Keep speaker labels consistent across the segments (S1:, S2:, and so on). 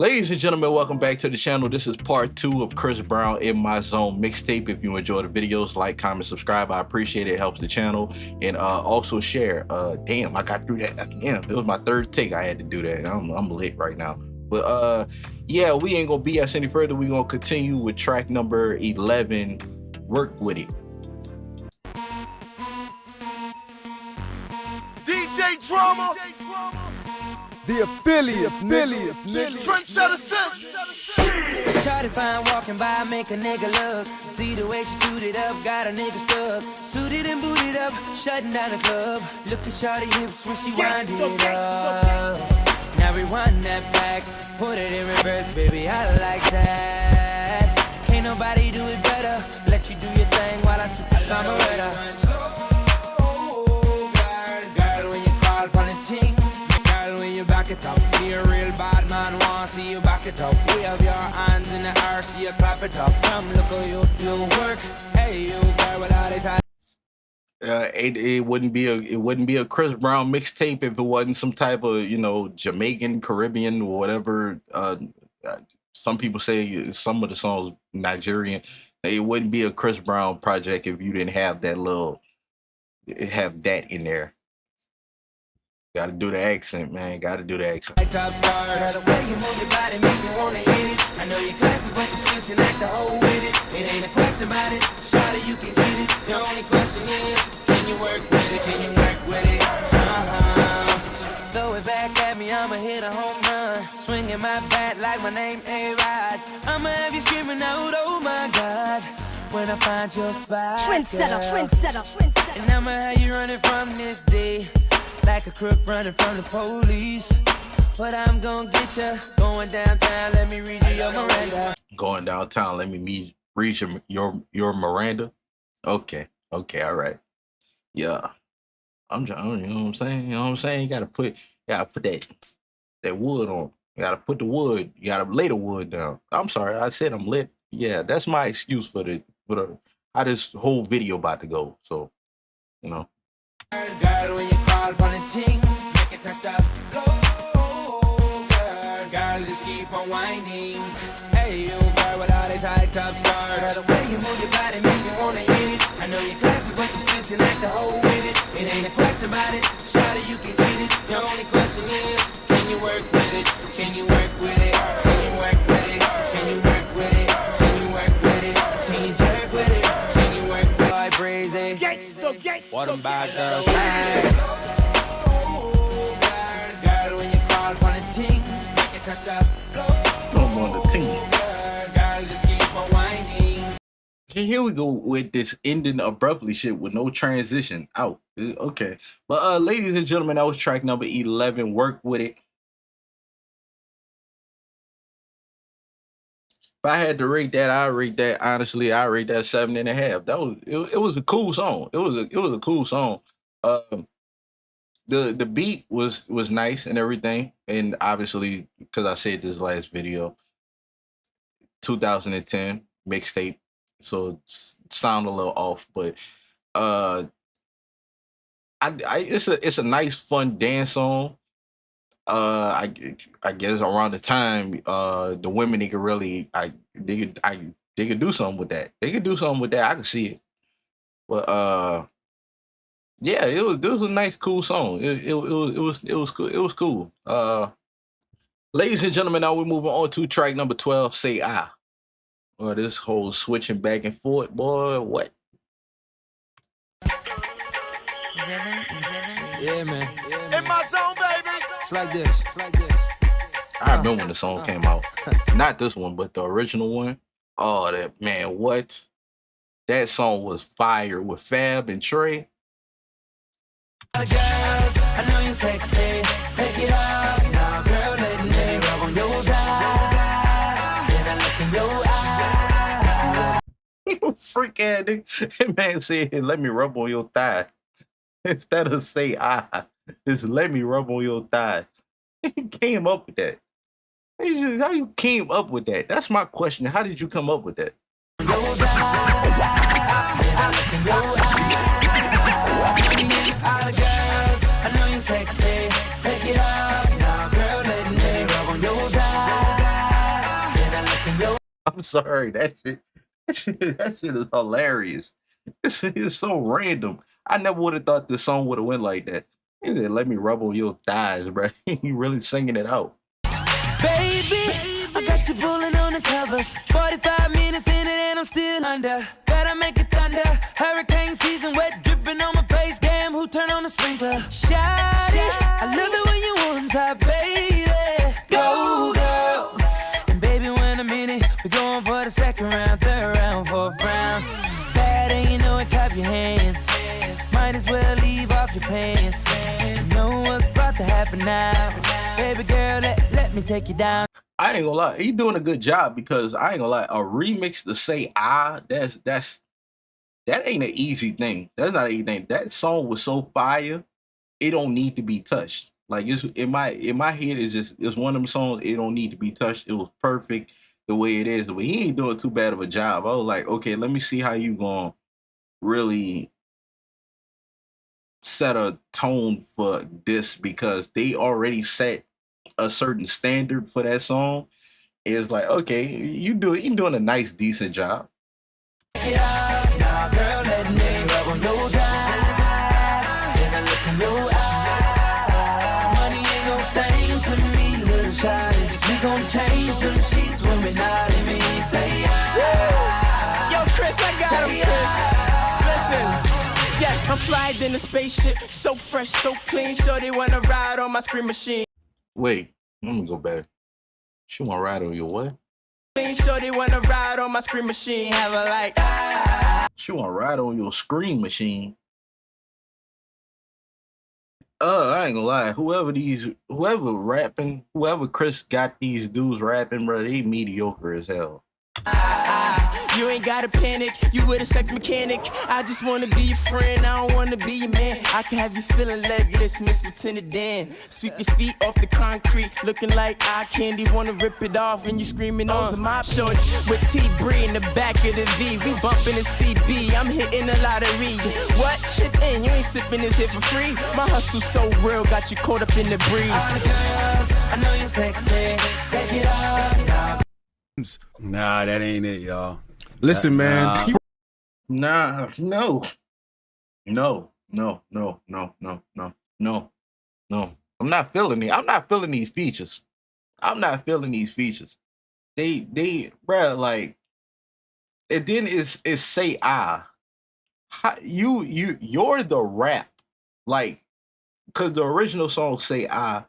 S1: Ladies and gentlemen, welcome back to the channel. This is part 2 of Chris Brown In My Zone mixtape. If you enjoy the videos, like, comment, subscribe. I appreciate it. It helps the channel. And also share. Damn, I got through that. Damn, it was my third take. I had to do that. I'm lit right now. But yeah, we ain't gonna BS any further. We gonna continue with track number 11, Work With It.
S2: DJ Drama,
S3: the affiliate, nigga.
S2: Trendsetter Sims.
S4: Shawty fine walking by, make a nigga look. See the way she booted up, got a nigga stuck. Suited and booted up, shutting down the club. Look at Shawty hips when she wind it up. Now rewind that back, put it in reverse, baby, I like that. Can't nobody do it better. Let you do your thing while I sip the summeretta. Back it up, be a real bad man, wanna see you back it up. We have your hands in the air, see you clap it up. Come look how you work. Hey, you girl, without it.
S1: It wouldn't be a Chris Brown mixtape if it wasn't some type of, you know, Jamaican, Caribbean, or whatever. Some people say some of the songs Nigerian. It wouldn't be a Chris Brown project if you didn't have that in there. Gotta do the accent, man. Gotta do the accent.
S4: Top star, the way you move your body make me wanna hit it. I know you're classy, but you still can act the whole with it. It ain't a question about it. Shawty, you can get it. The only question is, can you work with it? Can you work with it? Throw it back at me, I'ma hit a home run. Swinging my bat like my name A-Rod. I'ma have you screaming out, oh my God, when I find your spot.
S5: Trendsetter.
S4: And I'ma have you running from this day like a crook running from the police. But I'm gonna get ya. Going downtown, let me read you your Miranda.
S1: Going downtown, let me read your Miranda. Okay, all right. Yeah, I'm trying. You know what I'm saying? You know what I'm saying? You gotta put that wood on. You gotta put the wood. You gotta lay the wood down. I'm sorry, I said I'm lit. Yeah, that's my excuse for how this whole video about to go. So, you know.
S4: Girl, when you call for the ting, make it touch that flow. Girl, just keep on whining. Hey, you girl with all the tight top stars. The way you move your body make me wanna hit it. I know you're classy, but you still can act the whole with it. It ain't a question about it. Shawty, you can get it. The only question is, can you work with it? Can you work with it? Can you work with it? Can you work with it? Can you work with it? Can you jerk with it? Can you work with it? Boy, crazy. What them bad girls say? Girl, when you call for the ting, make it touch that flow.
S1: No more the team.
S4: Girl, just keep on whining.
S1: Okay, here we go with this ending abruptly shit with no transition out. Okay, but ladies and gentlemen, that was track number 11. Work With It. If I had to rate that, honestly, I rate that 7.5. It was a cool song. It was a cool song. The beat was nice and everything. And obviously, because I said this last video, 2010 mixtape, so it sound a little off, but it's a nice fun dance song. I guess around the time the women they could do something with that. They could do something with that. I could see it. But yeah, it was a nice, cool song. It was cool. It was cool. Ladies and gentlemen, now we're moving on to track number 12, Say I. Well, this whole switching back and forth, boy, what?
S4: Yeah, man.
S2: In my zone, baby.
S4: It's like this.
S1: I remember when the song came out. Not this one, but the original one. Oh, that man, what? That song was fire with Fab and Trey.
S4: Girls, I know you're sexy. Take it off now, girl. Let me rub on your thigh. Then I look in your eye.
S1: You freak ass nigga. That man said, let me rub on your thigh. Instead of say I. Just let me rub on your thigh. He came up with that. How you came up with that? That's my question. How did you come up with that?
S4: Sexy, take it off now, girl. Let me rub on your thigh.
S1: I'm sorry. That shit is hilarious. This shit is so random. I never would have thought this song would have went like that. He said, "Let me rub on your thighs, bro." You really singing it out.
S4: Baby, I got you pulling on the covers. 45 minutes in it and I'm still under. Gotta make it thunder. Hurricane season, wet dripping on my face. Damn, who turned on the sprinkler? Shawty, I love it when you on top, baby. Go, girl. And baby, when I'm in it, we're going for the second round, third round, fourth round. Bad and you know it, clap your hands. Might as well leave off your pants. You know what's about to happen now. Baby girl, let me take you down.
S1: I ain't gonna lie, he doing a good job because I ain't gonna lie, a remix to say that ain't an easy thing. That's not an easy thing. That song was so fire, it don't need to be touched. Like it's in my head, it's one of them songs, it don't need to be touched. It was perfect the way it is. But he ain't doing too bad of a job. I was like, okay, let me see how you gonna really set a tone for this because they already set a certain standard for that song. It's like, okay, you're doing a nice, decent job.
S4: Now, girl, let me rub on your thighs. Then I look in your eyes. Money ain't no thing to me, little shawty. We gon' change them sheets when we're not in me. Say
S2: Yo, Chris, I got him, Chris. Listen, yeah, I'm flying in a spaceship, so fresh, so clean. Sure they wanna ride on my screen machine.
S1: Wait, let me go back. She wanna ride on your what?
S2: Sure they wanna ride on my screen machine. Have a like.
S1: She wanna ride on your screen machine. I ain't gonna lie. Whoever Chris got these dudes rapping, bro, they mediocre as hell.
S2: You ain't gotta panic, you with a sex mechanic. I just wanna be your friend, I don't wanna be your man. I can have you feeling legless, Mr. Lieutenant Dan. Sweep your feet off the concrete, looking like eye candy. Wanna rip it off and you screaming on my shorty. With T.Bree in the back of the V, we bumping the CB, I'm hitting the lottery. What? Chip in, you ain't sipping this here for free. My hustle's so real, got you caught up in the breeze.
S4: all the girls, I know you're sexy. Take it off.
S3: Nah, that ain't it, y'all.
S6: Listen, man.
S1: No. I'm not feeling it. I'm not feeling these features. They, bruh, like, and then it's say I. You're the rap, like, cause the original song say I.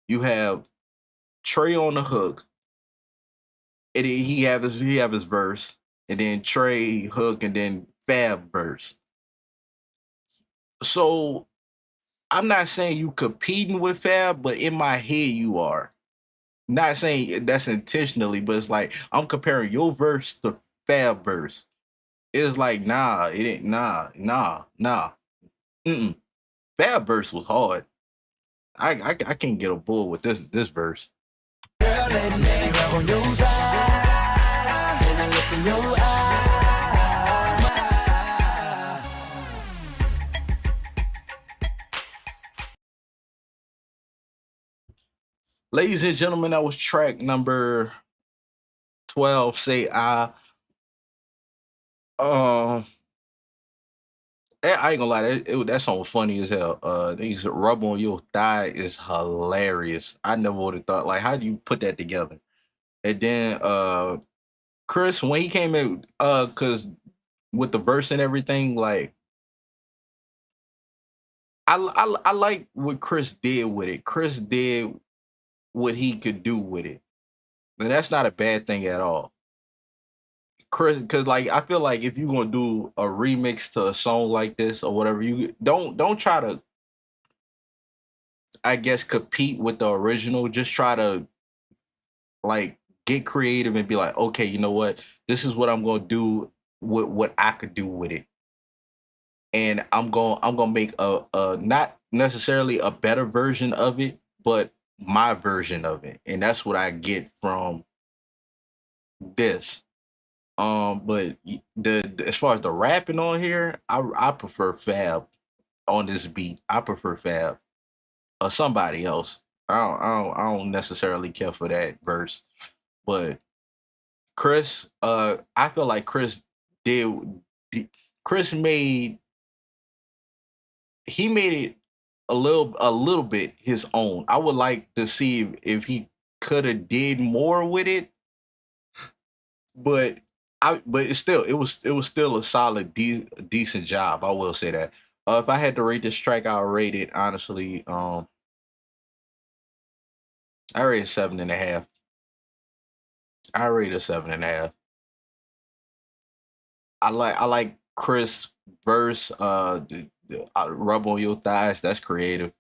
S1: You have Trey on the hook, and then he have his verse. And then Trey hook and then Fab verse. So I'm not saying you competing with Fab, but in my head you are. Not saying that's intentionally, but it's like I'm comparing your verse to Fab verse. It's like nah, it ain't nah. Fab verse was hard. I can't get a bull with this verse.
S4: Girl, let me rub on your thighs. Then I look in your eyes.
S1: Ladies and gentlemen, that was track number 12. Say I. I ain't gonna lie, that song was funny as hell. These rub on your thigh is hilarious. I never would have thought, like, how do you put that together? And then Chris, when he came in, cause with the verse and everything, like, I like what Chris did with it. Chris did what he could do with it. And that's not a bad thing at all. Chris, because like I feel like if you're gonna do a remix to a song like this or whatever, you don't try to, I guess, compete with the original. Just try to like get creative and be like, okay, you know what? This is what I'm gonna do with what I could do with it. And I'm gonna make a not necessarily a better version of it, but my version of it. And that's what I get from this. But the as far as the rapping on here, I prefer Fab on this beat. I prefer Fab or somebody else. I don't necessarily care for that verse, but Chris, I feel like did, Chris made he made it a little bit his own. I would like to see if he could have did more with it, but it was still a solid decent job. I will say that. If I had to rate this track, I'll rate it honestly. I rate it 7.5. I rate it 7.5. I like Chris verse. Rub on your thighs. That's creative.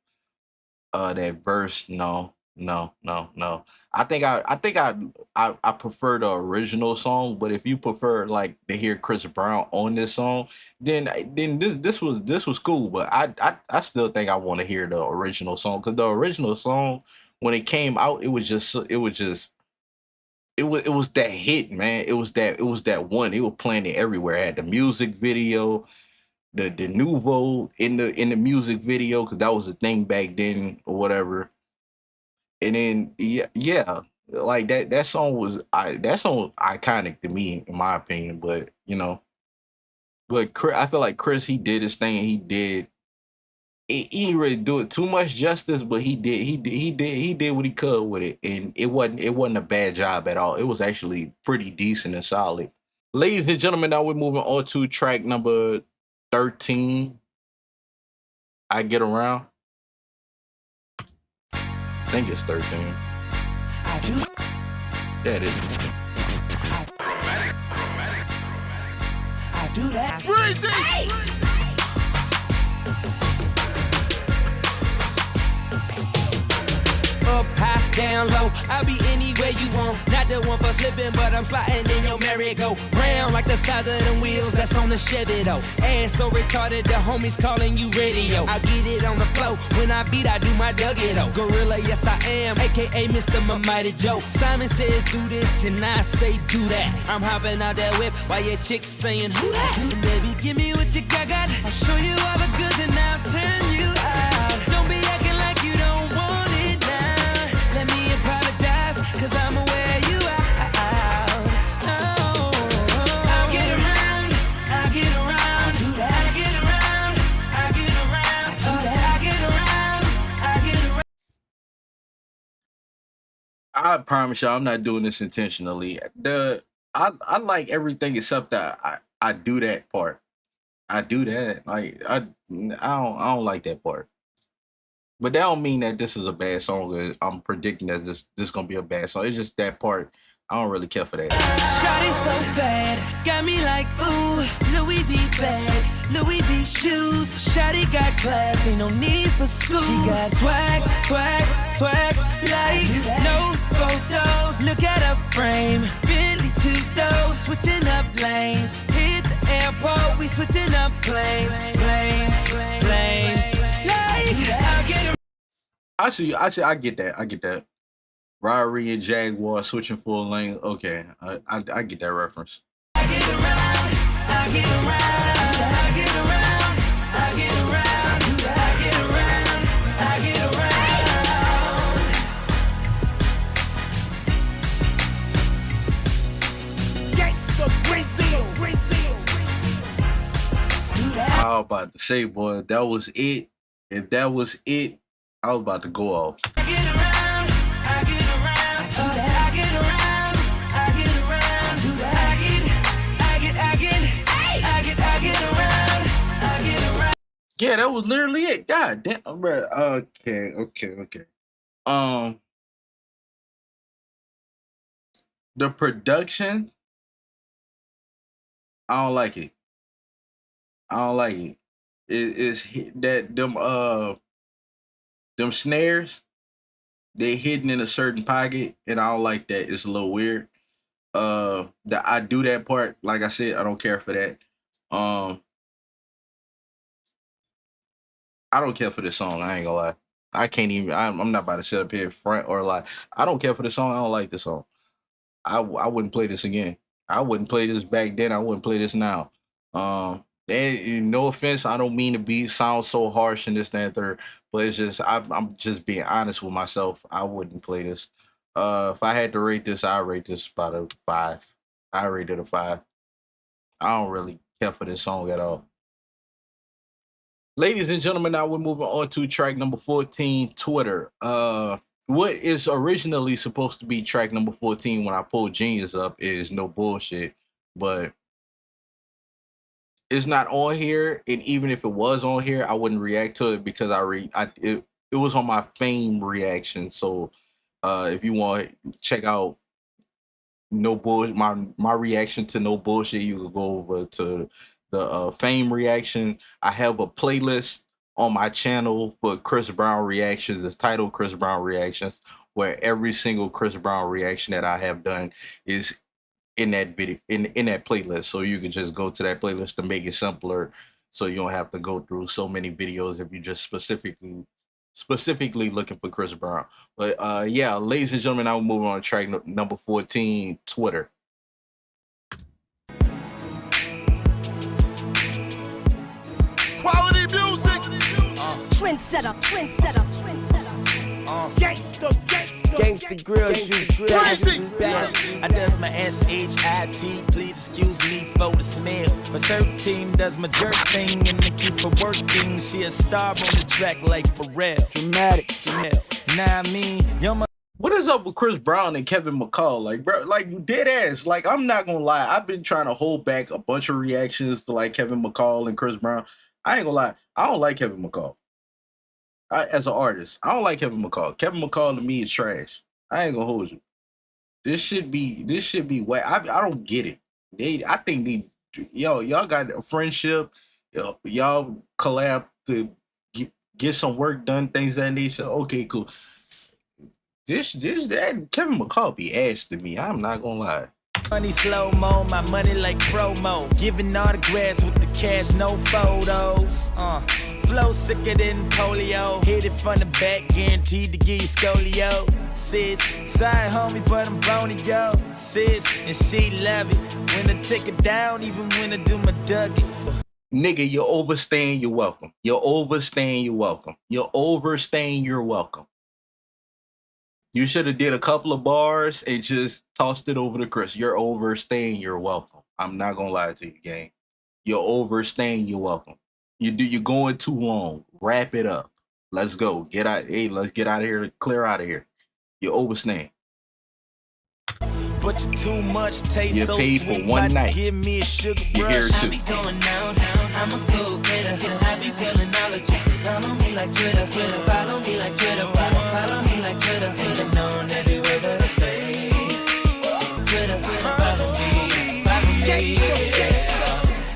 S1: That verse, no, no, no, no. I think I prefer the original song, but if you prefer like to hear Chris Brown on this song, then this was cool. But I still think I want to hear the original song because the original song when it came out, it was that hit, man. It was that one. It was playing it everywhere. It had the music video, the nouveau in the music video because that was a thing back then or whatever. And then yeah, like that song iconic to me in my opinion. But I feel like Chris he did his thing. He didn't really do it too much justice, but he did what he could with it, and it wasn't a bad job at all. It was actually pretty decent and solid. Ladies and gentlemen, now we're moving on to track number 13. I Get Around. I think it's 13.
S2: I do.
S1: Yeah, it is.
S2: I do that. Up, high, down low, I'll be anywhere you want. Not the one for slipping, but I'm sliding in your merry-go round like the size of them wheels that's on the Chevy though. Ass so retarded, the homies calling you radio. I get it on the flow, when I beat, I do my Dougie though. Gorilla, yes I am, aka Mr. Mighty Joe. Simon says do this, and I say do that. I'm hopping out that whip while your chick's saying who that? Baby, give me what you got. I'll show you all the goods and I'll turn you out. Don't be acting like you don't want it now. Let me apologize, cause I'm aware you out. Oh, I'll get around, I'll get around, I get around, I get around, I get around, I get around.
S1: I promise y'all, I'm not doing this intentionally. I like everything except that I do that part. I do that. Like I don't like that part. But that don't mean that this is a bad song. I'm predicting that this gonna be a bad song. It's just that part. I don't really care for that.
S2: Shawty so bad, got me like ooh, Louis V bag, Louis V shoes. Shawty got class, ain't no need for school. She got swag, swag, swag, like no photos. Look at her frame, Bentley 2 switching up lanes. Hit the airport, we switching up planes, planes, planes. Like I'll get her.
S1: Actually, I get that. I get that. Rari and Jaguar switching full lane. Okay, I get that reference.
S2: I get around, I get around, I get around, I get around, I get around, I get around.
S5: Gangsta Brazil.
S1: I was about to say, boy, if that was it. If that was it, I was about to go off.
S2: I get around, I get around, I get around, I get around, I get around, I get around.
S1: Yeah, that was literally it. God damn, bro. Okay. The production, I don't like it. I don't like it. It's that them snares, they hidden in a certain pocket, and I don't like that. It's a little weird. The I do that part, like I said, I don't care for that. Um, I don't care for this song. I ain't gonna lie. I can't even. I'm not about to sit up here front or lie. I don't care for this song. I don't like this song. I wouldn't play this again. I wouldn't play this back then. I wouldn't play this now. And no offense, I don't mean to be sound so harsh in this, that, and third, but it's just I'm just being honest with myself. I wouldn't play this. If I had to rate this, I'd rate this about a 5. I rated a 5. I don't really care for this song at all. Ladies and gentlemen, now we're moving on to track number 14, Twitter. What is originally supposed to be track number 14 when I pulled Genius up is No Bullshit, but it's not on here. And even if it was on here, I wouldn't react to it because it was on my Fame reaction. So if you want to check out No Bullshit, my reaction to No Bullshit, you can go over to the Fame reaction. I have a playlist on my channel for Chris Brown reactions. It's titled Chris Brown Reactions, where every single Chris Brown reaction that I have done is in that video, in that playlist. So you can just go to that playlist to make it simpler, so you don't have to go through so many videos if you just specifically looking for Chris Brown. But yeah, ladies and gentlemen, now we're moving on to track number 14, Twitter.
S6: Quality music.
S5: Trendsetter, trendsetter, trendsetter.
S2: Gangsta grill,
S6: Crazy.
S2: I does my SHIT, please excuse me for the smell. For certain team does my jerk thing and they keep her working. She a star on the track like Pharrell. Dramatic, nah, I mean, yo,
S1: What is up with Chris Brown and Kevin McCall? Like, bro, like dead ass. Like, I'm not gonna lie, I've been trying to hold back a bunch of reactions to like Kevin McCall and Chris Brown. I ain't gonna lie, I don't like Kevin McCall. As an artist, I don't like Kevin McCall. Kevin McCall to me is trash. I ain't gonna hold you. This should be wet. I don't get it. I think y'all got a friendship. Y'all collab to get some work done, things that nature. Okay, cool. That Kevin McCall be ass to me. I'm not gonna lie.
S2: money slow-mo, my money like promo. Giving autographs with the cash, no photos. Flow sicker than polio. Hit it from the back, guaranteed to give you scolio. Sis, side homie, but I'm bony, yo. Sis, and she love it. When I take it down, even when I do my Dougie.
S1: Nigga, you're overstaying, you're welcome. You're overstaying, you're welcome. You're overstaying, you're welcome. You should have did a couple of bars and just tossed it over to Chris. You're overstaying, you're welcome. I'm not gonna lie to you, gang. You're overstaying, you're welcome. You're going too long. Wrap it up. Let's go. Get out. Hey, let's get out of here. Clear out of here. You're overstaying.
S2: But you're too much taste.
S1: You're
S2: so
S1: paid
S2: sweet,
S1: for one night.
S2: Give me a sugar
S1: You're here
S2: rush.
S1: too.
S2: I be going out, I'm a go-getter. I be feeling all of you. Follow me like Twitter. Follow me like Twitter. Follow me like Twitter. Hanging on every word that I say. Twitter, follow me, yeah.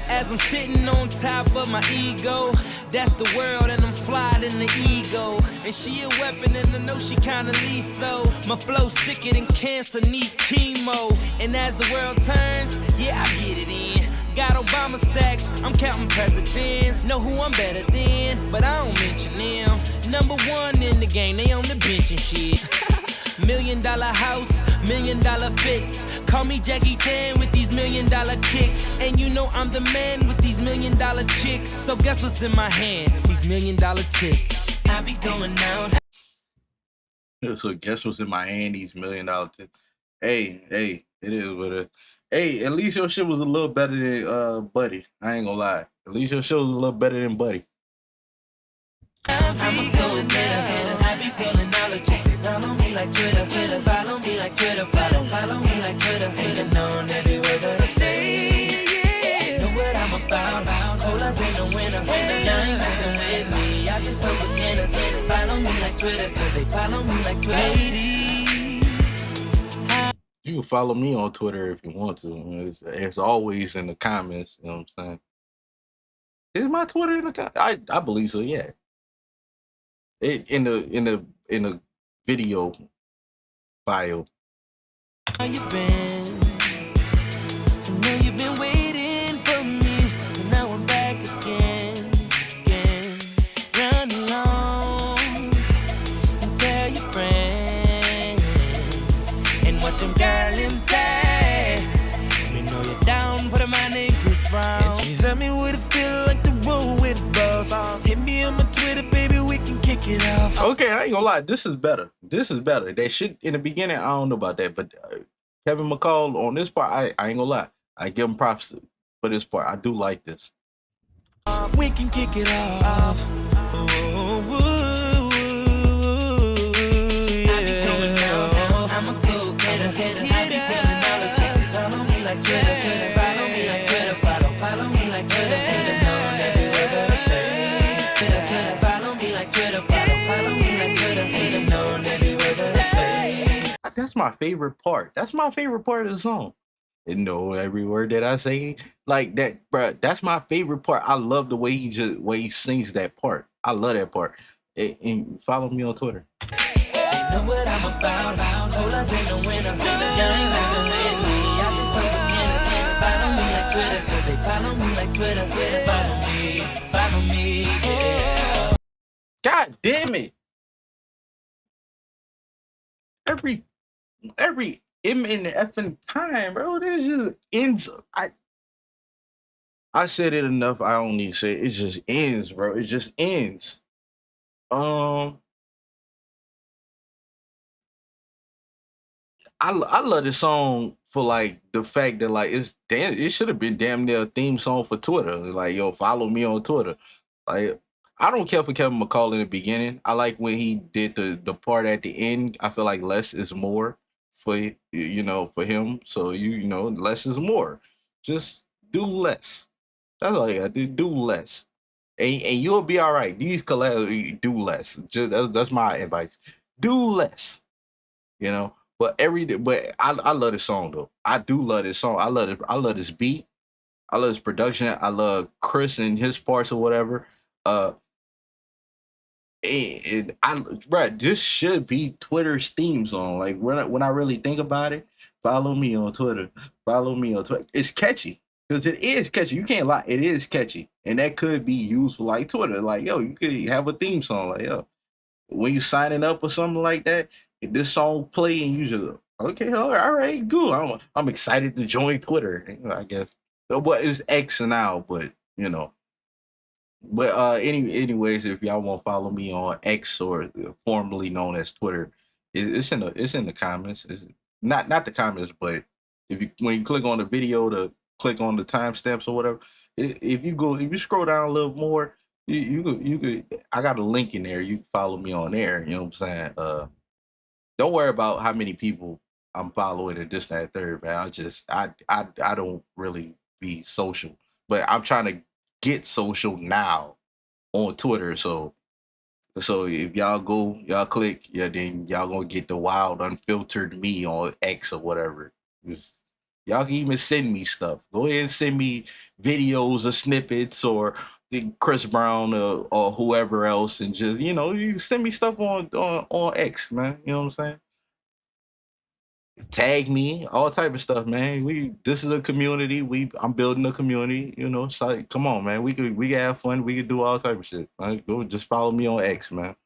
S2: As I'm sitting on top of my ego, that's the world and I'm flying in the ego. And she a weapon and I know she kinda lethal. My flow sicker than cancer, need chemo. And as the world turns, yeah, I get it in. Got Obama stacks, I'm counting presidents. Know who I'm better than, but I don't mention them. Number one in the game, they on the bench and shit. $1 million house, $1 million fits. Call me Jackie Chan with these $1 million kicks. And you know I'm the man with these $1 million chicks. So guess what's in my hand? These $1 million tits. I be going out.
S1: So guess what's in my hand? These $1 million tits. Hey, it is what it. Hey, at least your shit was a little better than Buddy. I ain't gonna lie. At least your shit was a little better than Buddy.
S2: I be going out. I be pulling all the chicks. Follow me like Twitter. Follow me like Twitter. Follow me like Twitter. Hanging on every word that I say. Yeah. Know what I'm about. Hold up in the winter. Y'all ain't messing with me. I just some beginners. Follow me like Twitter. Cause they follow me like Twitter. Ladies.
S1: You can follow me on Twitter if you want to. It's always in the comments. You know what I'm saying? Is my Twitter in the comments? I believe so. Yeah. In the video bio.
S2: How you been? I know you've been waiting for me, and now I'm back again. Run along and tell your friends and watch them girls say. We know you're down for the man named Chris Brown. Tell me what it feel like to roll with a boss. Hit me on my Twitter, baby, we can kick it off.
S1: Okay, I ain't gonna lie. This is better. That shit in the beginning, I don't know about that, but Kevin McCall on this part, I ain't gonna lie. I give him props for this part. I do like this.
S2: We can kick it off. I'm a go-getter. I be pulling all the chicks. Follow me like Twitter. Follow me like Twitter. Follow me like Twitter. Nigga know every word that I say. Twitter. Follow me like Twitter. Follow me like Twitter. Nigga know every word that I say.
S1: That's my favorite part. That's my favorite part of the song. And know every word that I say, like that, bro. That's my favorite part. I love the way he sings that part. I love that part. And follow me on Twitter.
S2: Know what I'm about. Hold up in the winter. Y'all ain't messing with me. I just some beginners. Follow me like Twitter, 'cause they follow me like Twitter. Follow me, yeah.
S1: God damn it! Every M in the effing time, bro. This just ends. I said it enough. I don't need to say it. It just ends, bro. It just ends. I love this song for like the fact that like it should have been damn near a theme song for Twitter. Like, yo, follow me on Twitter. Like, I don't care for Kevin McCall in the beginning. I like when he did the part at the end. I feel like less is more for for him. So less is more. Just do less. That's all you gotta do less. And you'll be all right. These collabs, do less. Just that's my advice. Do less. But I love this song though. I do love this song. I love this beat. I love his production. I love Chris and his parts or whatever. This should be Twitter's theme song. Like when I really think about it, follow me on Twitter. Follow me on Twitter. It's catchy because it is catchy. You can't lie. It is catchy, and that could be used for like Twitter. Like, yo, you could have a theme song. Like, yo, when you signing up or something like that, if this song play and you just okay, all right, good. I'm excited to join Twitter. I guess. But it's X now, but But anyways, if y'all want to follow me on X or formerly known as Twitter, it's in the comments. It's not the comments, but when you click on the video to click on the timestamps or whatever, if you scroll down a little more, you could I got a link in there. You can follow me on there. You know what I'm saying? Don't worry about how many people I'm following and this, that, third, man. I don't really be social, but I'm trying to get social now on Twitter. So if y'all click, then y'all gonna get the wild, unfiltered me on X or whatever. Y'all can even send me stuff. Go ahead and send me videos or snippets or Chris Brown or whoever else, and just you can send me stuff on X, man. You know what I'm saying? Tag me, all type of stuff, man. This is a community. I'm building a community. It's like, come on, man. We can have fun. We can do all type of shit. Right? Go just follow me on X, man.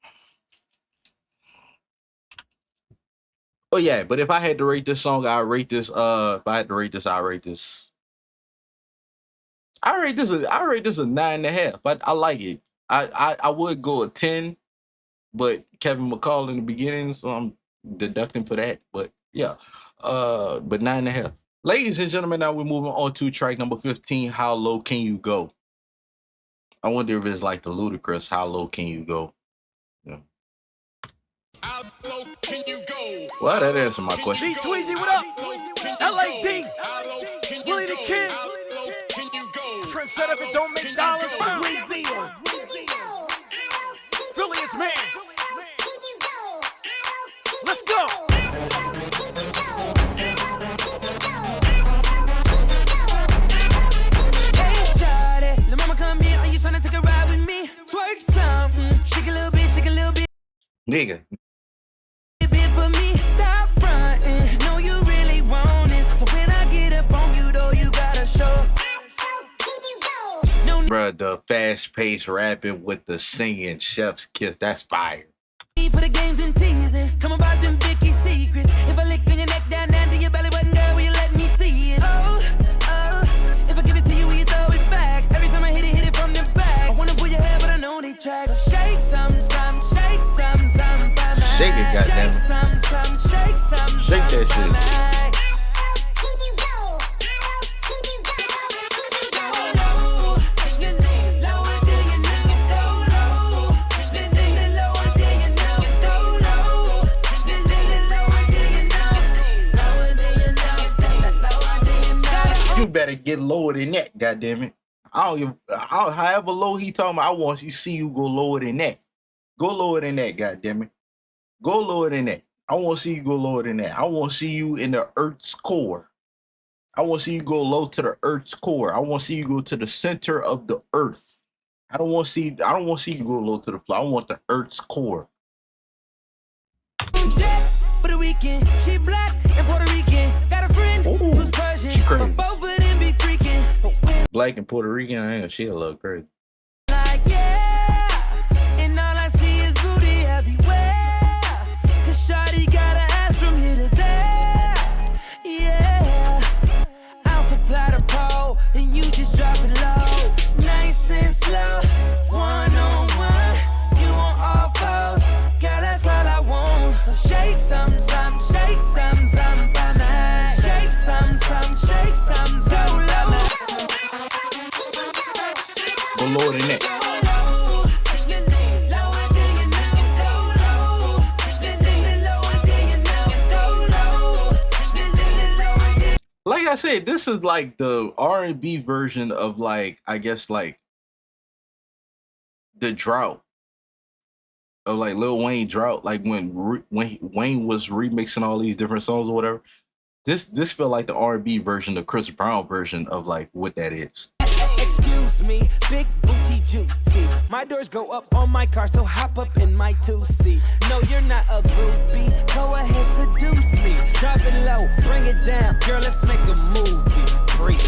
S1: Oh yeah, but if I had to rate this song, I'd rate this. If I had to rate this, I rate this a 9.5. I like it. I would go a 10, but Kevin McCall in the beginning, so I'm deducting for that. But yeah, but 9.5. Ladies and gentlemen, now we're moving on to track number 15. How low can you go? I wonder if it's like the Ludacris. How low can you go? Yeah.
S7: How low can you go?
S1: Well, that answered my question.
S8: D.T.A, what up? L.A.D. Willie the Kid. Trent set up and don't make dollars. Philly is man. Let's go. Hey, shawty, the mama come here. Are you trying to take a ride with me? Twerk something. Shake a little bit, shake a little bit.
S1: Nigga.
S8: For me, stop frontin'. Know you really want it. So when I get up on you, though, you gotta show.
S1: Bruh, the fast-paced rapping with the singing chef's kiss, that's fire.
S8: For the games and teasing, come about them Vicky secrets. If I lick on your neck down to your belly button, girl, will you let me see it? Oh, if I give it to you, will you throw it back? Every time I hit it from the back. I wanna pull your hair, but I know they track. So shake some, shake some.
S1: Shake it, goddamn.
S8: Shake some, shake
S1: Shake that shit. You better get lower than that, goddammit. However low he talking about, I want to see you go lower than that. Go lower than that, goddammit. Go lower than that. I want to see you go lower than that. I want to see you in the Earth's core. I want to see you go low to the Earth's core. I want to see you go to the center of the Earth. I don't want to see you go low to the floor. I want the Earth's core.
S8: For the weekend, she black and Puerto Rican. Got a friend who's Persian.
S1: She crazy.
S8: But both of them be freaking.
S1: Black and Puerto Rican, I ain't gonna, she a little crazy.
S8: Like, yeah, and all I see is booty everywhere. Cause shawty got an ass from here to there. Yeah, I'll supply the pole and you just drop it low. Nice and slow, one on one. You want all pose, girl, that's all I want. So shake some, shake some, by night. Shake some, shake some, so low.
S1: Go lower than that. Like I said, this is like the R&B version of like, I guess like the drought of like Lil Wayne drought. Like when Wayne was remixing all these different songs or whatever. This felt like the R&B version, the Chris Brown version of like what that is.
S8: Excuse me, big booty juicy. My doors go up on my car, so hop up in my 2-seat. No, you're not a groupie. Go ahead, seduce me. Drop it low, bring it down. Girl, let's make a movie. Breathe.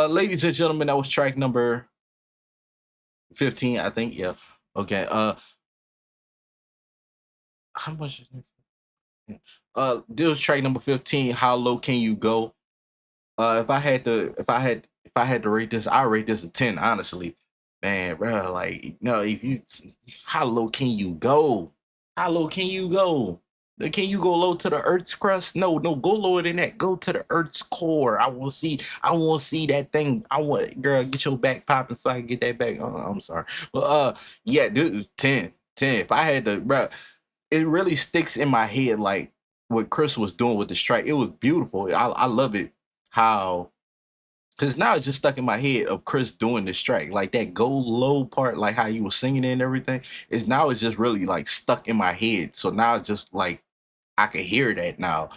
S1: Ladies and gentlemen, that was track number 15, I think. Yeah. Okay. How much is it? This was track number 15. How low can you go? If I had to rate this, I rate this a 10, honestly. Man, bro, like, no, how low can you go? How low can you go? Can you go low to the Earth's crust? No, go lower than that. Go to the Earth's core. I want to see that thing. Girl, get your back popping so I can get that back. Oh, I'm sorry. But yeah, dude, 10. If I had to, bro, it really sticks in my head like what Chris was doing with the strike. It was beautiful. I love it how, because now it's just stuck in my head of Chris doing the strike. Like that go low part, like how you was singing it and everything, it's just really like stuck in my head. So now it's just like, I can hear that now.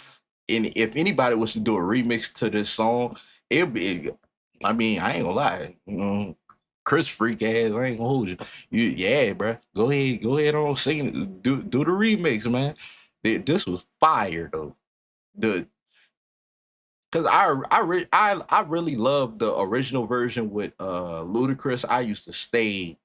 S1: And if anybody was to do a remix to this song, it'd be, I mean, I ain't gonna lie, you know, Chris freak ass, I ain't gonna hold you. Yeah, bro. Go ahead on sing it. Do the remix, man. This was fire though. Cause I really love the original version with Ludacris. I used to stay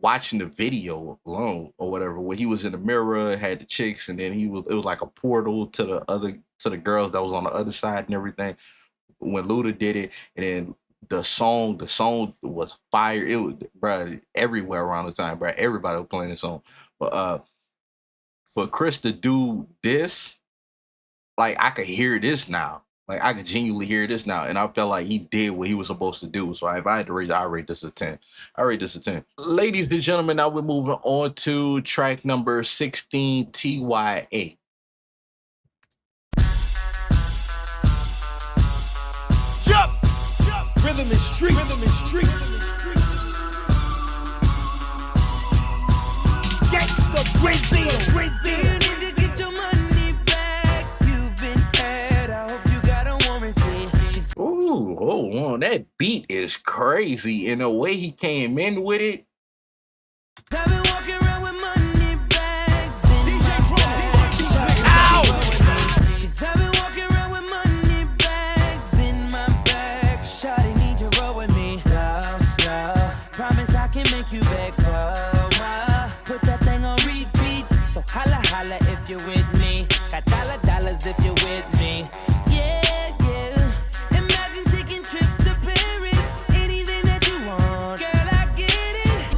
S1: watching the video alone or whatever, where he was in the mirror, had the chicks, and then it was like a portal to the girls that was on the other side and everything. When Luda did it, and then the song was fire. It was, bro, everywhere around the time, bro. Everybody was playing the song. But for Chris to do this, like I could hear this now. Like I could genuinely hear this now, and I felt like he did what he was supposed to do. So if I had to rate, I rate this a 10. I rate this a 10. Ladies and gentlemen, now we're moving on to track number 16, T.Y.A.
S2: Rhythm is street. Gangsta Brazil.
S8: You need to get your money back. You've been had. I hope you got a warranty.
S1: Ooh, hold on. That beat is crazy. And the way he came in with it.
S8: I've been walking around with money bags in my bag.
S2: Ow!
S8: 'Cause I've been walking around with money bags in my bag. Shawty need to roll with me. Slow. Promise I can make you back for put that thing on repeat. So holla if you're with me. Got dollars if you're with me. Yeah. Imagine taking trips to Paris. Anything that you want. Girl, I get it.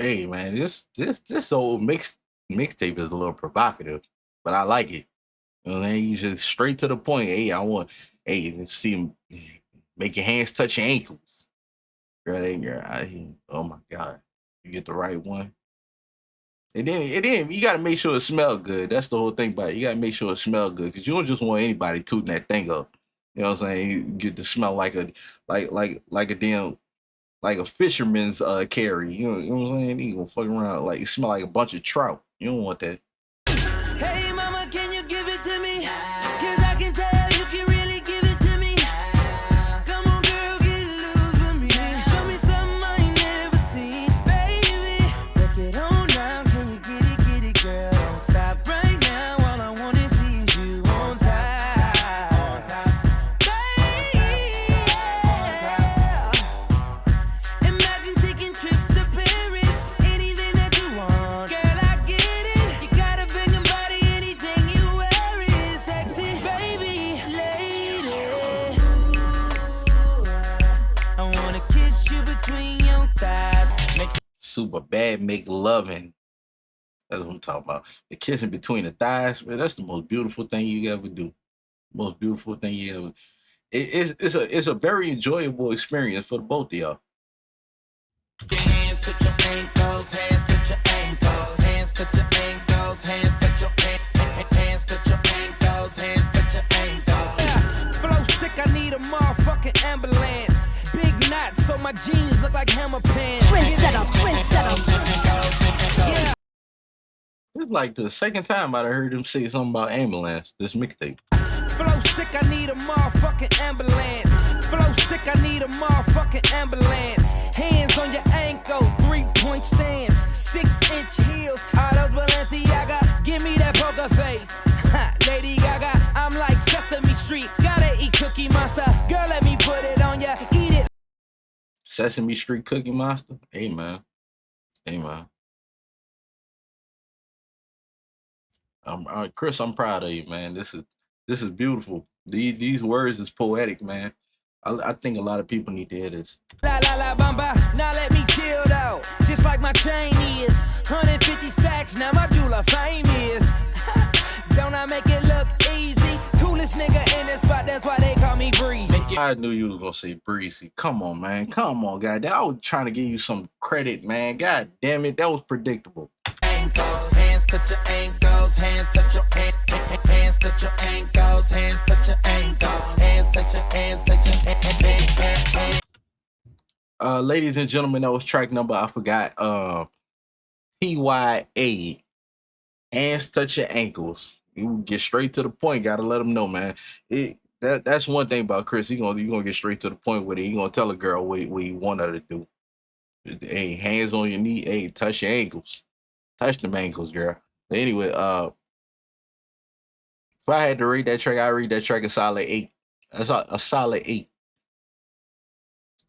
S1: Hey man, this old mixtape is a little provocative, but I like it. You know what I mean? He's just straight to the point. Hey, I want see him make your hands touch your ankles. Girl, oh my god. You get the right one. And then you gotta make sure it smells good. That's the whole thing about it. You gotta make sure it smells good because you don't just want anybody tooting that thing up. You know what I'm saying? You get to smell like a like a damn like a fisherman's carry. You know what I'm saying? You gonna fuck around like you smell like a bunch of trout. You don't want that.
S8: Hey mama, can you give it to me? 'Cause I can tell you can really give it to me. Come on girl, get loose with me. Show me something I ain't never seen. Baby, look it on now. Can you get it, girl? Don't stop right now. All I wanna see is you on top. Baby, imagine taking trips to Paris. Anything that you want. Girl, I get it. You got a big body, anything you wear is sexy. Baby, lady, I wanna kiss you between your thighs.
S1: Super bad make loving. That's what I'm talking about. The kissing between the thighs, man, that's the most beautiful thing you ever do. Most beautiful thing you ever. It's a very enjoyable experience for the both of y'all.
S8: Hands touch your ankles, hands touch your ankles, hands touch your ankles, hands touch your hands touch your ankles, hands touch your ankles. Flow sick, I need a motherfucking ambulance. Big knots, so my jeans look like hammer pants. Yeah.
S1: It's like the second time I heard him say something about ambulance. This mixtape.
S8: Flow sick, I need a motherfucking ambulance. Flow sick, I need a motherfucking ambulance. Hands on your ankle, 3-point stance, 6-inch heels, all those Balenciaga. Give me that poker face. Ha, Lady Gaga, I'm like Sesame Street. Gotta eat Cookie Monster. Girl, let me put it on ya. Eat it.
S1: Sesame Street Cookie Monster. Hey man. Hey man. Chris, I'm proud of you, man. This is beautiful. These words is poetic, man. I think a lot of people need to hear this.
S8: La la la bamba, now let me chill though. Just like my chain is 150 stacks, now my jeweler famous. Don't I make it look easy? Coolest nigga in this spot, that's why they call me Breezy.
S1: I knew you was gonna say Breezy. Come on, man. Come on, God. I was trying to give you some credit, man. God damn it, that was predictable.
S8: Ankles, hands touch your ankles, hands touch your hands touch your ankles, hands touch your ankles, hands touch your hands touch your hands.
S1: Ladies and gentlemen, that was track number, I forgot. T.Y.A. Hands touch your ankles. You get straight to the point. Gotta let them know, man. That's one thing about Chris. You gonna get straight to the point with it. You gonna tell a girl what you want her to do. Hey, hands on your knee. Hey, touch your ankles. Touch them ankles, girl. But anyway, if I had to rate that track, I rate that track a solid 8. That's a solid 8.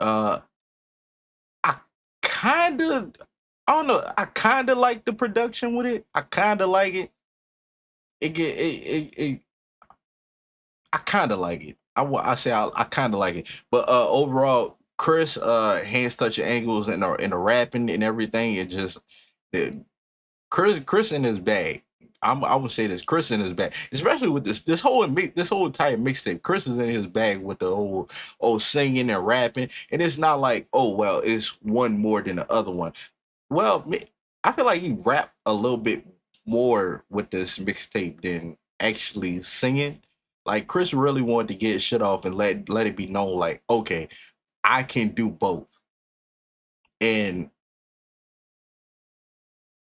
S1: I don't know. I kind of like the production with it. I kind of like it. I kind of like it. I kind of like it. But overall, Chris, hands touch your ankles and the rapping and everything. It just Chris in his bag. I would say this. Chris in his bag, especially with this whole entire mixtape. Chris is in his bag with the whole singing and rapping, and it's not like it's one more than the other one. Well, I feel like he rapped a little bit more with this mixtape than actually singing. Like Chris really wanted to get shit off and let it be known, like, okay, I can do both, and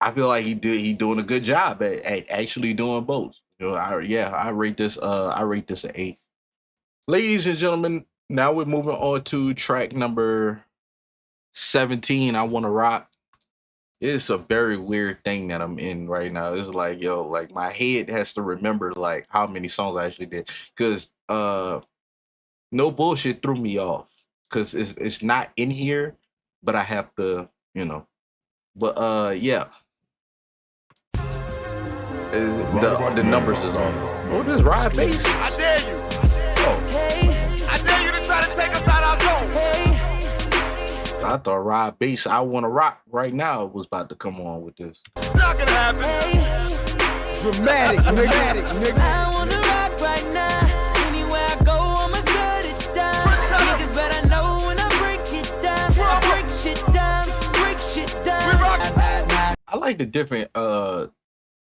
S1: I feel like he doing a good job at actually doing both. You know, I rate this an 8. Ladies and gentlemen, now we're moving on to track number 17. I Wanna Rock. It's a very weird thing that I'm in right now. It's like, like my head has to remember like how many songs I actually did. Cause No Bullshit threw me off. Cause it's not in here, but I have to, But yeah. The numbers is on. Oh, this ride bass.
S7: I dare you.
S1: Oh.
S8: Hey,
S7: I dare you to try to take us out our zone.
S8: hey,
S1: I thought Rod Bass, I Wanna Rock right now was about to come on with this.
S2: It's not gonna happen.
S6: Dramatic, nigga.
S8: I wanna rock right now. Anywhere I go, I'ma shut it down. Niggas better know when I break it down. Break shit down, break shit down.
S1: I like the different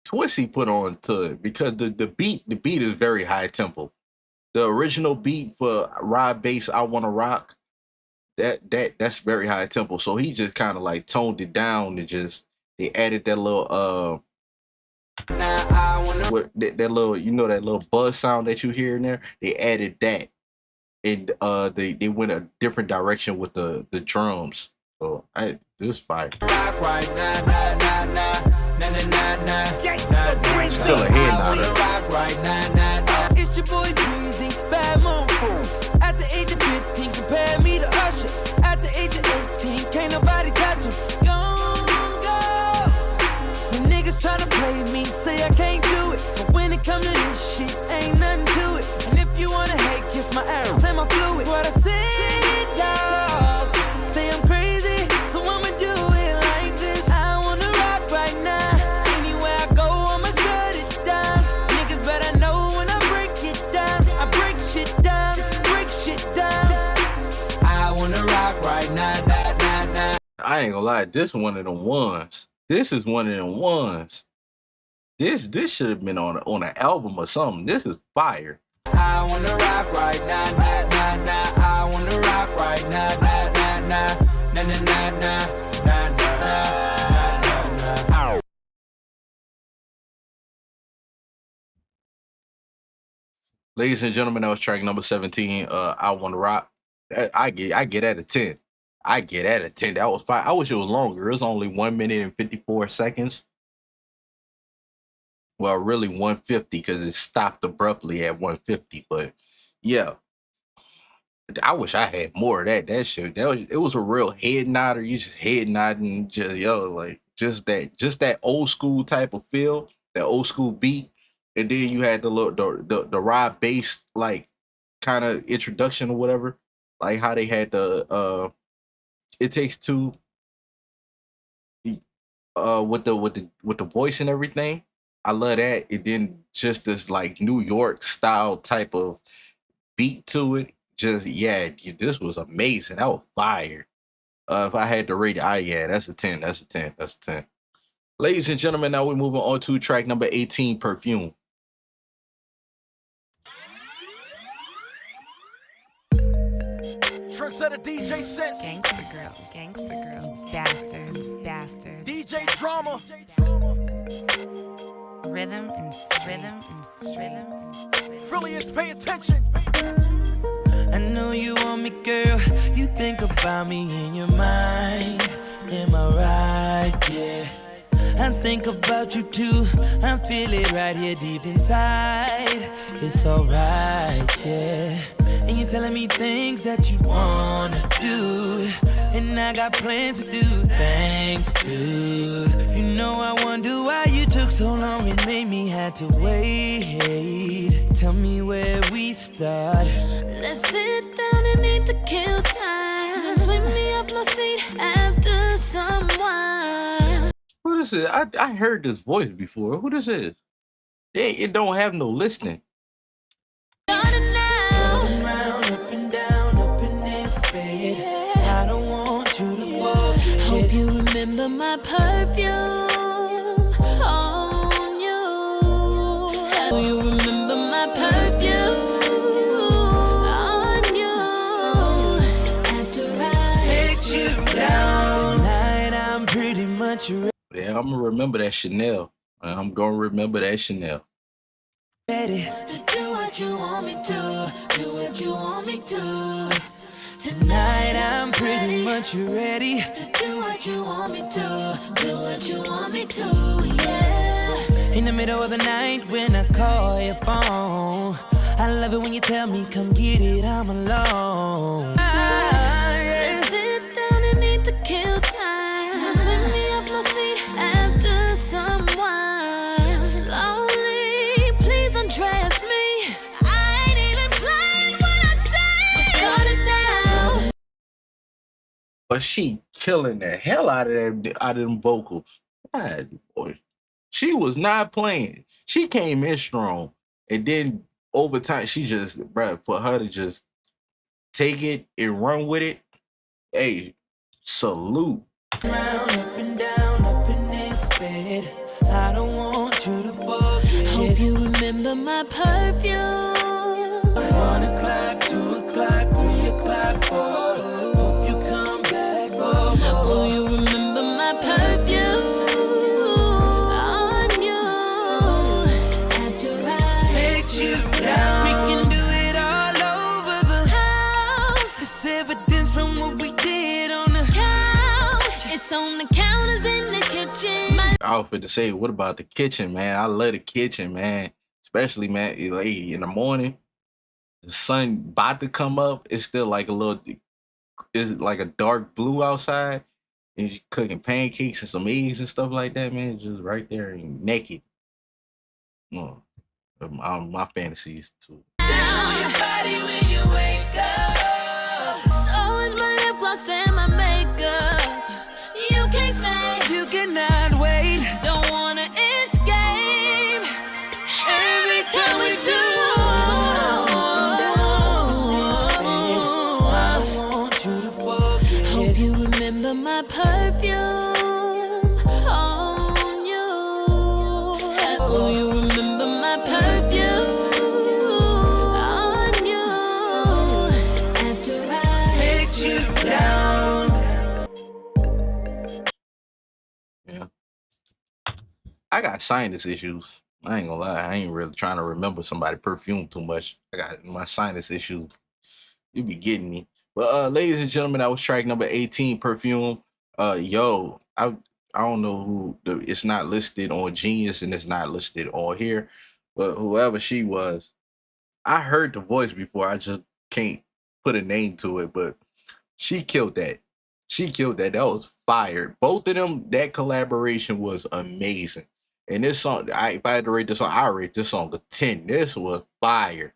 S1: twists he put on to it because the beat is very high tempo. The original beat for Rod Bass, I Wanna Rock, that's very high tempo. So he just kind of like toned it down and just they added that little that little, you know, that little buzz sound that you hear in there. They added that, and they went a different direction with the drums. So this fire. Still a head nodder.
S8: It's your boy Breezy, bad moon. At the age of 15, compare me to Usher. At the age of 18, can't nobody touch him. When niggas tryna play me, say I can't do it. But when it come to this shit, ain't nothing to it. And if you wanna hate, kiss my arrow, say my fluid. What I say, dog, say I'm crazy, so I'ma do it like this. I wanna rock right now. Anywhere I go, I'ma shut it down. Niggas better know when I break it down. I break shit down, break shit down. I wanna rock right now, nah.
S1: I ain't gonna lie, this one of them ones. This is one of them ones. This should have been on an album or something. This is fire.
S8: I wanna rock right now, nah. I wanna rock right now, nah.
S1: Ladies and gentlemen, that was track number 17. I Wanna Rock. I get at a 10. I get at a 10. That was fire. I wish it was longer. It was only 1 minute and 54 seconds. Well, really 150 because it stopped abruptly at 150. But yeah, I wish I had more of that. That shit. It was a real head nodder. You just head nodding, just that old school type of feel, that old school beat, and then you had the Rod Bass like kind of introduction or whatever, like how they had the It Takes Two with the voice and everything. I love that. And then just this like New York style type of beat to it. Just this was amazing. That was fire. If I had to rate it, that's a 10. That's a 10. That's a 10. Ladies and gentlemen, now we're moving on to track number 18, Perfume.
S2: Trendsetter DJ Sense.
S9: Gangsta girls, bastards.
S2: DJ Drama.
S9: Rhythm and rhythm.
S2: Frillians, pay attention.
S8: I know you want me, girl. You think about me in your mind. Am I right? Yeah. I think about you too. I feel it right here deep inside. It's alright, yeah. And you're telling me things that you wanna do. And I got plans to do thanks to. You know I wonder why you took so long. It made me have to wait. Tell me where we start.
S10: Let's sit down and need to kill time. Sweep me off my feet after someone.
S1: Who this is? I heard this voice before. Who this is? It don't have no listening.
S8: Up and down, up in this bed. I don't want you to forget.
S10: Hope you remember my perfume on you. How you remember my perfume on you. After I
S8: set you down tonight, I'm pretty much ready.
S1: Yeah, I'm gonna remember that Chanel. I'm gonna remember that Chanel.
S10: To do what you want me to, do what you want me to.
S8: Tonight I'm pretty much ready
S10: to do what you want me to, do what you want me to, yeah.
S8: In the middle of the night when I call your phone, I love it when you tell me come get it, I'm alone.
S10: Let's sit down and need to kill time. Swing me off my feet after someone. Slowly, please undress me. I ain't even playing when I say we're starting now.
S1: but she killing the hell out of them vocals. God, boy, she was not playing. She came in strong, and then over time, she just, bro, for her to just take it and run with it. Hey, salute.
S2: Round, up and down, up in this bed. I don't want you to forget.
S10: Hope you remember my perfume.
S2: 1 o'clock, 2 o'clock, 3 o'clock, 4. Hope you come back for more.
S10: Will you remember my perfume on you? After I
S2: Set you down, we can do it all over the
S10: house,
S2: It's evidence from what we did on the
S10: couch. It's on the counters in the kitchen.
S1: I was finna say, what about the kitchen, man? I love the kitchen, man. Especially, man, like in the morning, the sun about to come up. It's still like it's like a dark blue outside. And you're cooking pancakes and some eggs and stuff like that, man. Just right there and naked. My fantasies too.
S2: down your body when you wake up.
S10: So is my lip gloss and my makeup. You can't say
S2: You cannot wait.
S10: don't wanna escape.
S2: Every time we do, I want you to forget.
S10: Hope you remember my perfume on you. Will you remember my perfume on you? After I
S2: Set you down.
S1: Yeah. I got sinus issues. I ain't gonna lie. I ain't really trying to remember somebody perfume too much. I got my sinus issues. You be getting me. But ladies and gentlemen, that was track number 18, Perfume. Yo, I don't know who it's not listed on Genius and it's not listed on here, but whoever she was, I heard the voice before. I just can't put a name to it, but she killed that. She killed that. That was fire. Both of them, that collaboration was amazing. And this song, if I had to rate this song, I rate this song a 10. This was fire.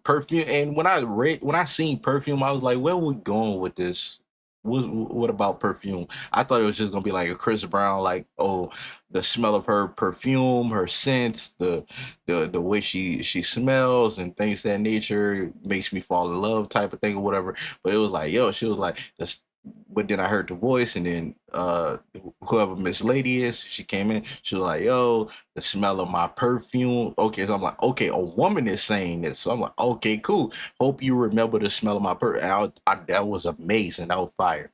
S1: Perfume, and when I seen Perfume, I was like, where we going with this? What about Perfume? I thought it was just gonna be like a Chris Brown, like, oh, the smell of her perfume, her scents, the way she smells and things of that nature makes me fall in love type of thing or whatever. But it was like, yo, she was like this. But then I heard the voice, and then whoever Miss Lady is, she came in. She was like, "Yo, the smell of my perfume." Okay, so I'm like, okay, a woman is saying this, so I'm like, okay, cool. Hope you remember the smell of my perfume. That was amazing. That was fire.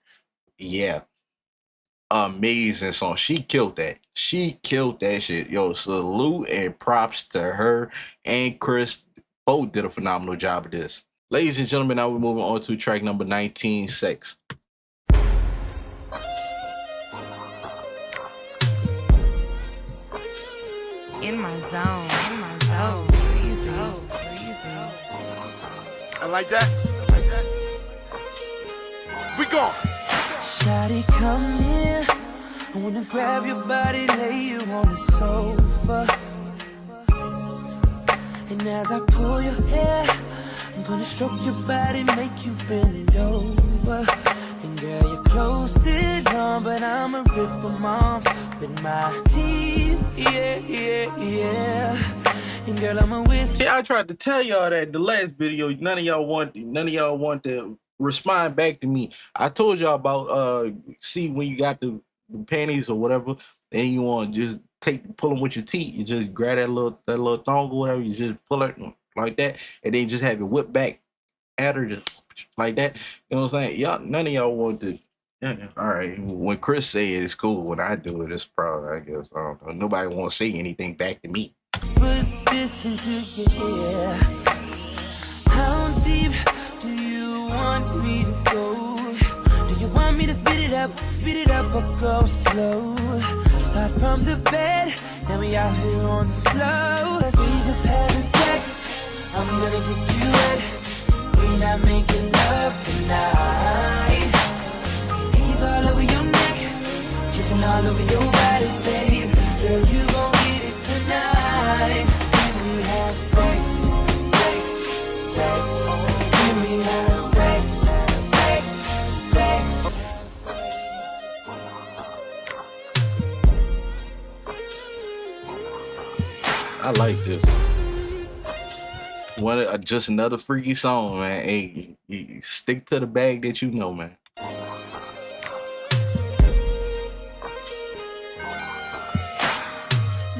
S1: Yeah, amazing song. She killed that. She killed that shit. Yo, salute and props to her and Chris. Both did a phenomenal job of this. Ladies and gentlemen, now we're moving on to track number 19, Sex.
S9: In my zone. Breezy.
S6: I like that. We gone.
S2: Shawty, come here. I wanna grab your body, lay you on the sofa. And as I pull your hair, I'm gonna stroke your body, make you bend over. And girl, your clothes did long, but I'ma rip them off with my teeth. Yeah. And girl, I'ma whisper.
S1: Yeah, I tried to tell y'all that in the last video. None of y'all want to respond back to me. I told y'all about see when you got the panties or whatever, and you want to just pull them with your teeth. You just grab that little thong or whatever. You just pull it like that, and then just have it whip back at her just like that. You know what I'm saying? Y'all, none of y'all want to. Yeah, all right. When Chris say it, it's cool. When I do it, it's probably, I guess. I don't know. Nobody won't say anything back to me.
S2: Put this into your ear. How deep do you want me to go? Do you want me to speed it up or go slow? Start from the bed, now we out here on the floor. Let's see, just having sex. I'm gonna get you wet. We not making love tonight. He's all over your neck, kissing all over your body, babe. Girl, you gon' get it tonight. When we have sex. When we have
S1: I like this. Just another freaky song, man. Hey, you stick to the bag that you know, man.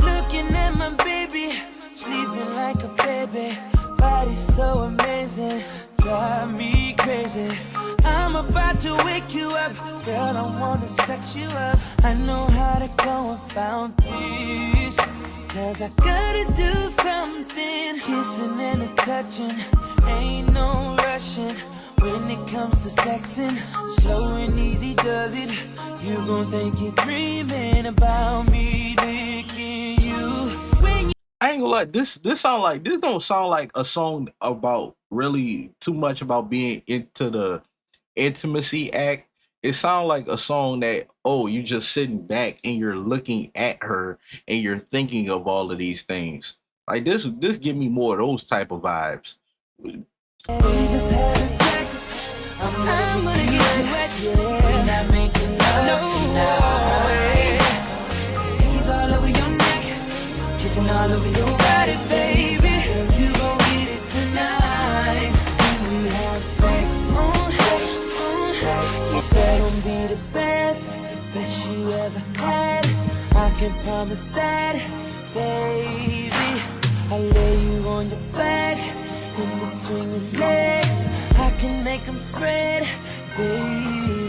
S8: Looking at my baby, sleeping like a baby. Body so amazing, drive me crazy. I'm about to wake you up, girl, I wanna sex you up. I know how to go about this, cause I gotta do something. Kissing and a touching, ain't no rushing. When it comes to sexing, slow and easy does it. You gon' think you're dreaming about me licking you. When you
S1: I ain't gonna lie. This don't sound like a song about really too much about being into the intimacy act. It sounds like a song that, oh, you're just sitting back and you're looking at her and you're thinking of all of these things. Like this give me more of those type of vibes.
S8: just having sex, I'm gonna get you wet, yeah. We're not making love tonight. He's all over your neck, kissing all over your body, baby. Girl, you gon' get it tonight. When we have sex, sex gon' be the best you ever had. I can promise that, baby. I'll lay you on your back in between your legs. I can make them spread, baby.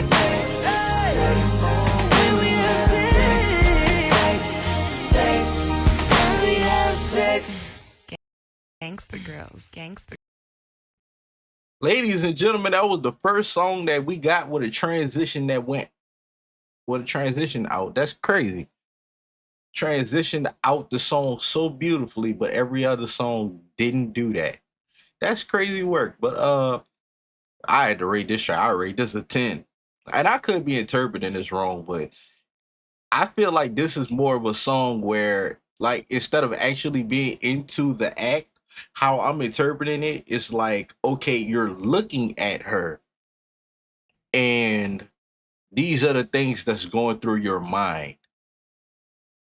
S8: Sex, sex, when we have sex, when we have sex.
S9: Gangster girls, gangster.
S1: Ladies and gentlemen, that was the first song that we got with a transition that went with a transition out. That's crazy. Transitioned out the song so beautifully, but every other song didn't do that. That's crazy work. But I had to rate this track. I rate this a 10. And I could be interpreting this wrong, but I feel like this is more of a song where, like, instead of actually being into the act, how I'm interpreting it is like, okay, you're looking at her and these are the things that's going through your mind.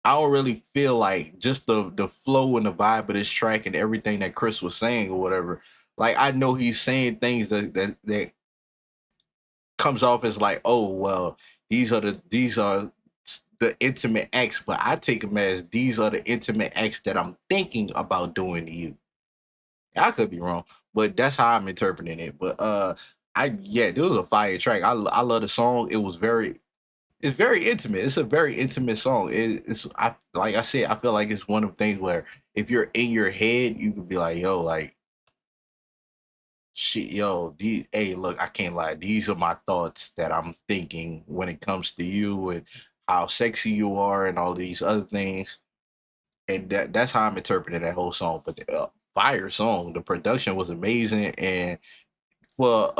S1: I don't really feel like just the flow and the vibe of this track and everything that Chris was saying or whatever. Like, I know he's saying things that comes off as like, oh well, these are the intimate acts, but I take them as these are the intimate acts that I'm thinking about doing to you. I could be wrong, but that's how I'm interpreting it. But this was a fire track. I love the song. It's very intimate. It's a very intimate song. Like I said, I feel like it's one of the things where if you're in your head, you could be like, yo, like, shit, yo, hey, look, I can't lie. These are my thoughts that I'm thinking when it comes to you and how sexy you are and all these other things. And that's how I'm interpreting that whole song. But the fire song, the production was amazing, and for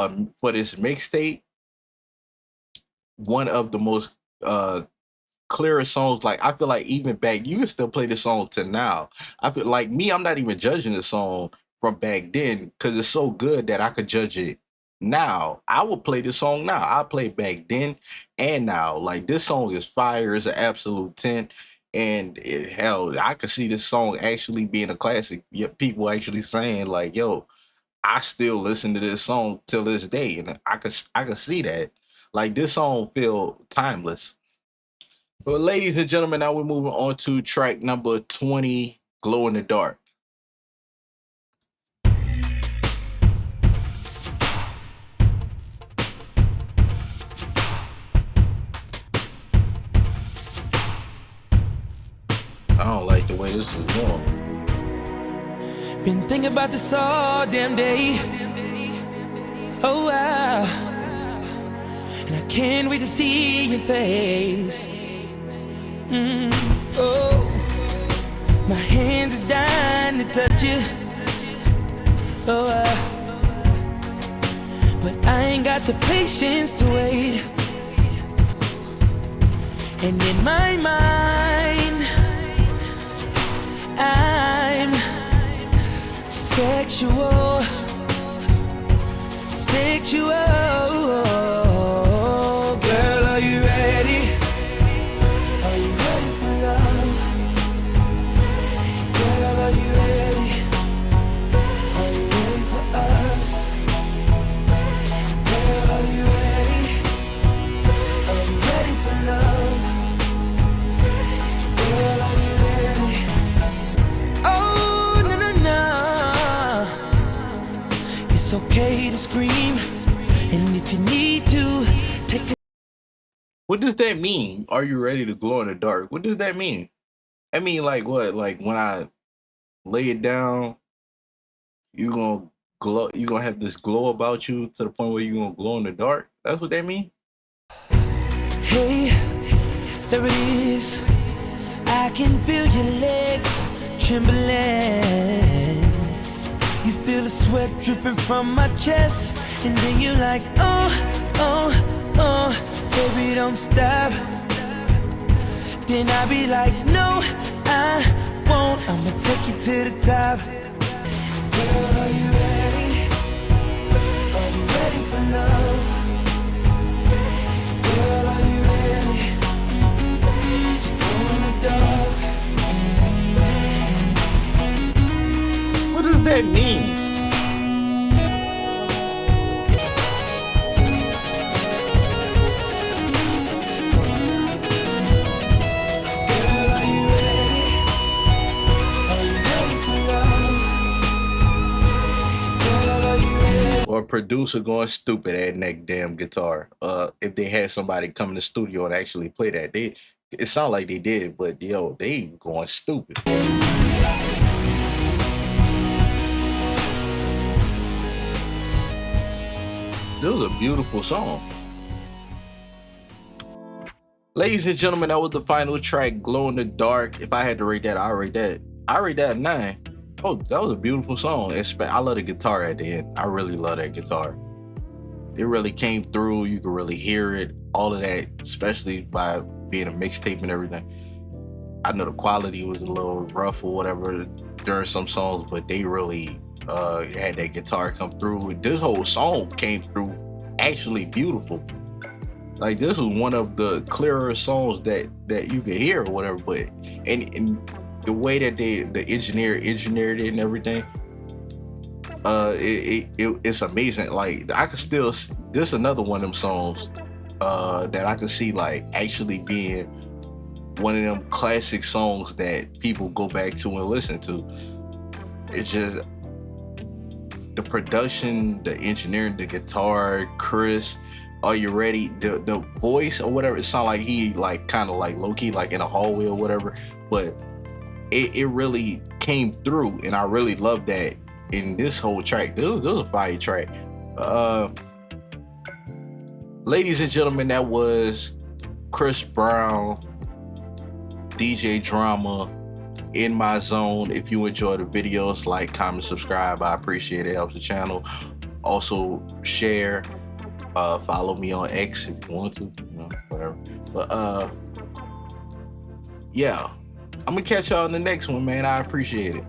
S1: this mixtape, one of the most clearest songs. Like, I feel like even back, you can still play this song to now. I feel like I'm not even judging the song from back then because it's so good that I could judge it now. I would play this song now. I play back then and now. Like, this song is fire. It's an absolute 10. And hell, I could see this song actually being a classic. People actually saying like, yo, I still listen to this song till this day. And I could see that. Like, this song feel timeless. But ladies and gentlemen, now we're moving on to track number 20, Glow in the Dark. I don't like the way this is going.
S8: Been thinking about this all damn day. Oh wow. And I can't wait to see your face. Oh, my hands are dying to touch you. Oh, but I ain't got the patience to wait. And in my mind, I'm sexual. Girl, are you ready? Are you ready for love? ready to scream. And if you need to, take a...
S1: What does that mean? Are you ready to glow in the dark? What does that mean? I mean, like what? Like when I lay it down, you gonna glow. You gonna have this glow about you to the point where you gonna glow in the dark. That's what that mean.
S8: Hey, there it is. I can feel your legs trembling. You feel the sweat dripping from my chest, and then you're like, oh, oh, oh, baby, don't stop. Then I be like, no, I won't. I'ma take you to the top. Girl, are you ready? Are you ready for love? Girl, are you ready to go in the dark?
S1: What does that mean?
S8: Girl, are you ready? Are you ready for love? Girl, are you ready?
S1: Or a producer going stupid at that damn guitar. If they had somebody come in the studio and actually play that, it sounded like they did, but yo, they going stupid. This was a beautiful song. Ladies and gentlemen, that was the final track, Glow in the Dark. If I had to rate that, I rate that a 9. Oh, that was a beautiful song. I love the guitar at the end. I really love that guitar. It really came through. You could really hear it. All of that, especially by being a mixtape and everything. I know the quality was a little rough or whatever during some songs, but they really had that guitar come through. This whole song came through actually beautiful. Like this was one of the clearer songs that you could hear or whatever. But and the way that the engineered it and everything, it's amazing. Like I could still, this is another one of them songs that I could see like actually being one of them classic songs that people go back to and listen to. It's just the production, the engineering, the guitar, Chris, are you ready? The voice or whatever, it sounded like he like kind of like low-key like in a hallway or whatever, but it really came through, and I really love that in this whole track. This was a fire track. Ladies and gentlemen, that was Chris Brown, DJ Drama, In My Zone. If you enjoy the videos, like, comment, subscribe. I appreciate it. It helps the channel. Also share, follow me on X if you want to, whatever. But yeah, I'm gonna catch y'all in the next one, man. I appreciate it.